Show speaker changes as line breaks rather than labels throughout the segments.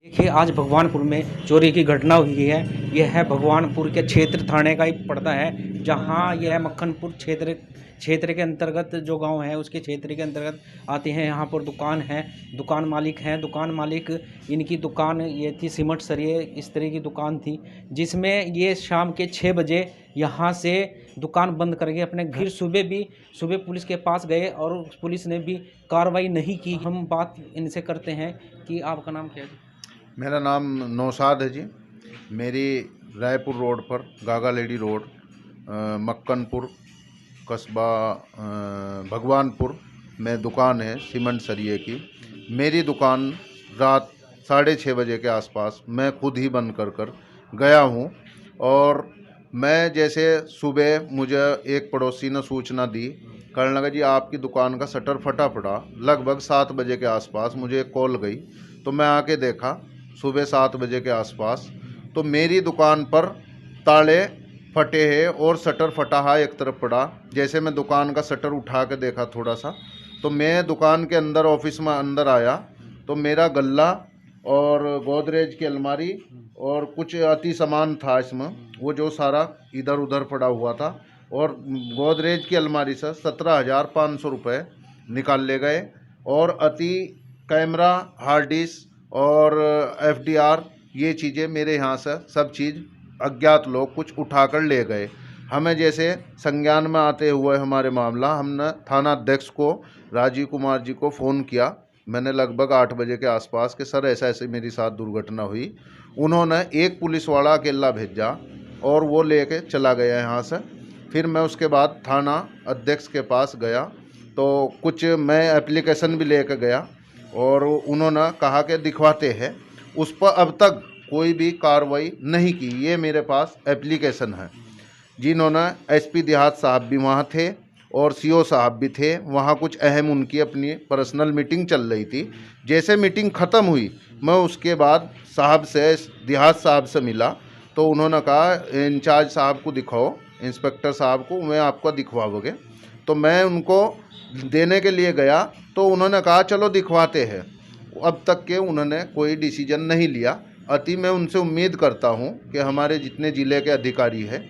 देखिए, आज भगवानपुर में चोरी की घटना हुई है। यह है भगवानपुर के क्षेत्र थाने का ही पड़ता है, जहाँ यह मक्खनपुर क्षेत्र के अंतर्गत जो गांव है उसके क्षेत्र के अंतर्गत आते हैं। यहाँ पर दुकान है, दुकान मालिक हैं। दुकान मालिक, इनकी दुकान ये थी सीमेंट सरिये इस तरह की दुकान थी, जिसमें ये शाम के 6 बजे यहाँ से दुकान बंद कर गए अपने घर। सुबह पुलिस के पास गए और पुलिस ने भी कार्रवाई नहीं की। हम बात इनसे करते हैं कि आपका नाम क्या है?
मेरा नाम नौशाद है जी। मेरी रायपुर रोड पर गागा लेडी रोड मक्कनपुर कस्बा भगवानपुर में दुकान है सीमेंट सरिये की। मेरी दुकान रात 6:30 बजे के आसपास मैं खुद ही बंद कर गया हूँ। और मैं जैसे सुबह मुझे एक पड़ोसी ने सूचना दी, कहने लगा जी आपकी दुकान का शटर फटा पड़ा। लगभग 7 बजे के आसपास मुझे एक कॉल गई, तो मैं आके देखा सुबह 7 बजे के आसपास, तो मेरी दुकान पर ताले फटे हैं और शटर फटा है एक तरफ पड़ा। जैसे मैं दुकान का शटर उठा के देखा थोड़ा सा, तो मैं दुकान के अंदर ऑफिस में अंदर आया तो मेरा गल्ला और गोदरेज की अलमारी और कुछ अति सामान था इसमें, वो जो सारा इधर उधर पड़ा हुआ था। और गोदरेज की अलमारी से 17,500 रुपये निकाल ले गए। और अति कैमरा, हार्ड डिस्क और FDR, ये चीज़ें मेरे यहाँ से सब चीज़ अज्ञात लोग कुछ उठाकर ले गए। हमें जैसे संज्ञान में आते हुए हमारे मामला, हमने थाना अध्यक्ष को राजीव कुमार जी को फ़ोन किया। मैंने लगभग 8 बजे के आसपास कि सर ऐसा ऐसे मेरी साथ दुर्घटना हुई। उन्होंने एक पुलिस वाला अकेला भेजा और वो लेके चला गया यहाँ से। फिर मैं उसके बाद थाना अध्यक्ष के पास गया तो कुछ मैं एप्लीकेशन भी लेके गया और उन्होंने कहा कि दिखवाते हैं। उस पर अब तक कोई भी कार्रवाई नहीं की। ये मेरे पास एप्लीकेशन है, जिन्होंने SP देहात साहब भी वहाँ थे और CO साहब भी थे वहाँ। कुछ अहम उनकी अपनी पर्सनल मीटिंग चल रही थी। जैसे मीटिंग ख़त्म हुई, मैं उसके बाद साहब से, देहात साहब से मिला, तो उन्होंने कहा इंचार्ज साहब को दिखाओ, इंस्पेक्टर साहब को, मैं आपको दिखवाओगे। तो मैं उनको देने के लिए गया तो उन्होंने कहा चलो दिखवाते हैं। अब तक के उन्होंने कोई डिसीजन नहीं लिया। अति मैं उनसे उम्मीद करता हूं कि हमारे जितने ज़िले के अधिकारी हैं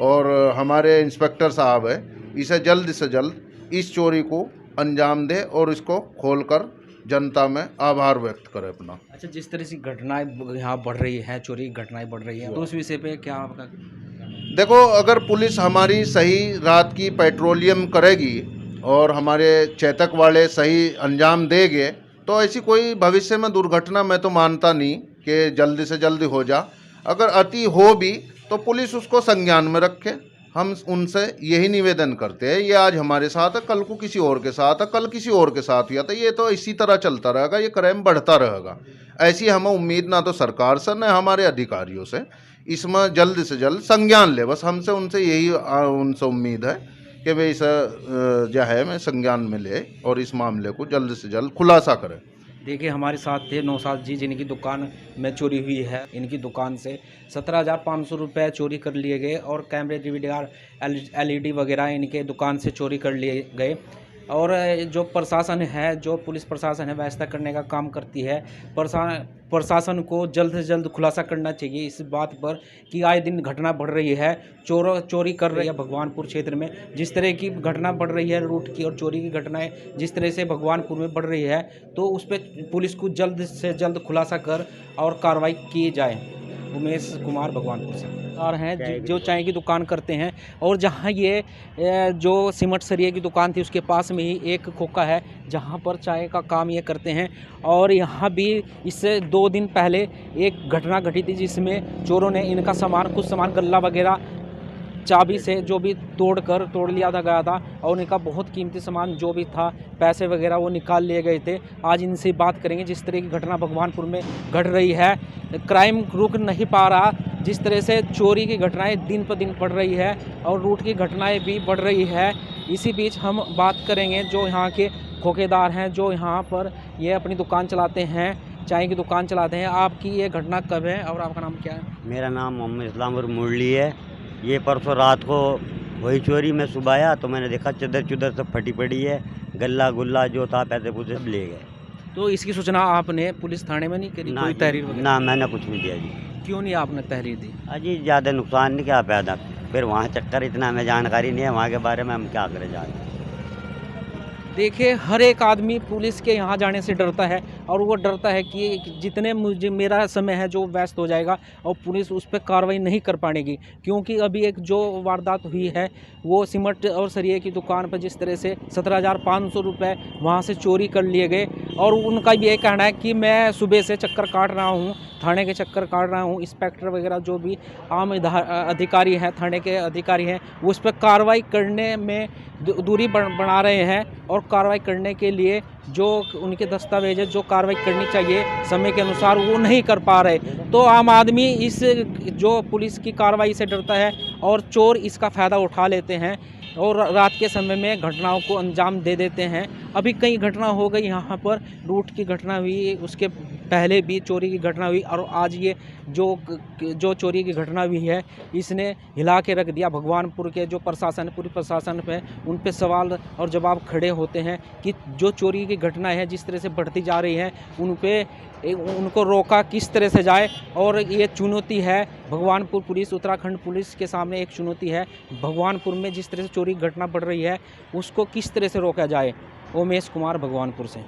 और हमारे इंस्पेक्टर साहब हैं, इसे जल्द से जल्द इस चोरी को अंजाम दे और इसको खोलकर जनता में आभार व्यक्त करें अपना।
अच्छा, जिस तरह से घटनाएं यहाँ बढ़ रही है, चोरी की घटनाएं बढ़ रही है, तो उस विषय पे क्या आपका?
देखो, अगर पुलिस हमारी सही रात की पेट्रोलियम करेगी और हमारे चेतक वाले सही अंजाम देंगे तो ऐसी कोई भविष्य में दुर्घटना मैं तो मानता नहीं कि जल्दी से जल्दी हो जा। अगर अति हो भी तो पुलिस उसको संज्ञान में रखे। हम उनसे यही निवेदन करते हैं। ये आज हमारे साथ है, कल को किसी और के साथ है, कल किसी और के साथ हुआ तो ये तो इसी तरह चलता रहेगा, ये क्राइम बढ़ता रहेगा। ऐसी हमें उम्मीद ना तो सरकार से न हमारे अधिकारियों से। इसमें जल्द से जल्द संज्ञान ले, बस हमसे उनसे यही उनसे उम्मीद है कि वे इसे जो है मैं संज्ञान में ले और इस मामले को जल्द से जल्द खुलासा करें।
देखिए, हमारे साथ थे नौशाद जी, जिनकी दुकान में चोरी हुई है। इनकी दुकान से 17,500 रुपये चोरी कर लिए गए और कैमरे, DVR, LED वगैरह इनके दुकान से चोरी कर लिए गए। और जो प्रशासन है, जो पुलिस प्रशासन है, व्यवस्था करने का काम करती है। प्रशासन को जल्द से जल्द खुलासा करना चाहिए इस बात पर कि आए दिन घटना बढ़ रही है, चोरी कर रही है भगवानपुर क्षेत्र में। जिस तरह की घटना बढ़ रही है, लूट की और चोरी की घटनाएं जिस तरह से भगवानपुर में बढ़ रही है, तो उस पर पुलिस को जल्द से जल्द खुलासा कर और कार्रवाई की जाए। उमेश कुमार, भगवानपुर से और हैं जो चाय की दुकान करते हैं। और जहाँ ये जो सीमेंट सरिये की दुकान थी उसके पास में ही एक खोखा है जहाँ पर चाय का काम ये करते हैं। और यहाँ भी इससे 2 दिन पहले एक घटना घटी थी जिसमें चोरों ने इनका सामान, कुछ सामान, गल्ला वगैरह चाबी से जो भी तोड़ लिया गया था और इनका बहुत कीमती सामान जो भी था, पैसे वगैरह, वो निकाल लिए गए थे। आज इनसे बात करेंगे। जिस तरह की घटना भगवानपुर में घट रही है, क्राइम रुक नहीं पा रहा। जिस तरह से चोरी की घटनाएं दिन पर दिन बढ़ रही है और लूट की घटनाएं भी बढ़ रही है। इसी बीच हम बात करेंगे जो यहाँ के खोखेदार हैं, जो यहाँ पर ये अपनी दुकान चलाते हैं, चाय की दुकान चलाते हैं। आपकी ये घटना कब है और आपका नाम क्या है?
मेरा नाम मोहम्मद इस्लाम और मुरली है। ये परसों रात को वही चोरी, मैं सुबह आया तो मैंने देखा चदर सब फटी पड़ी है, गल्ला गुल्ला जो था, पैसे पूसे सब ले गए।
तो इसकी सूचना आपने पुलिस थाने में नहीं करी, कोई
जी,
तहरीर वगैरह?
ना मैंने कुछ नहीं दिया जी।
क्यों नहीं आपने तहरीर दी?
अजी ज़्यादा नुकसान नहीं क्या पैदा, फिर वहाँ चक्कर इतना हमें जानकारी नहीं है वहाँ के बारे में, हम क्या करें जान।
देखिए, हर एक आदमी पुलिस के यहाँ जाने से डरता है और वो डरता है कि जितने मुझे मेरा समय है जो व्यस्त हो जाएगा और पुलिस उस पर कार्रवाई नहीं कर पाएगी। क्योंकि अभी एक जो वारदात हुई है वो सीमेंट और सरिये की दुकान पर जिस तरह से 17,500 रुपये वहाँ से चोरी कर लिए गए। और उनका भी ये कहना है कि मैं सुबह से चक्कर काट रहा हूँ, थाने के चक्कर काट रहा हूँ, इंस्पेक्टर वगैरह जो भी आम अधिकारी हैं, थाने के अधिकारी हैं, वो उस पर कार्रवाई करने में दूरी बना रहे हैं और कार्रवाई करने के लिए जो उनके दस्तावेज है, जो कार्रवाई करनी चाहिए समय के अनुसार, वो नहीं कर पा रहे। तो आम आदमी इस जो पुलिस की कार्रवाई से डरता है और चोर इसका फ़ायदा उठा लेते हैं और रात के समय में घटनाओं को अंजाम दे देते हैं। अभी कई घटना हो गई यहाँ पर, लूट की घटना हुई, उसके पहले भी चोरी की घटना हुई और आज ये जो चोरी की घटना हुई है इसने हिला के रख दिया। भगवानपुर के जो प्रशासन, पूरी प्रशासन पे उन पे सवाल और जवाब खड़े होते हैं कि जो चोरी की घटना है जिस तरह से बढ़ती जा रही है उनको रोका किस तरह से जाए। और ये चुनौती है भगवानपुर पुलिस, उत्तराखंड पुलिस के सामने एक चुनौती है। भगवानपुर में जिस तरह से चोरी की घटना बढ़ रही है उसको किस तरह से रोका जाए। उमेश कुमार, भगवानपुर से।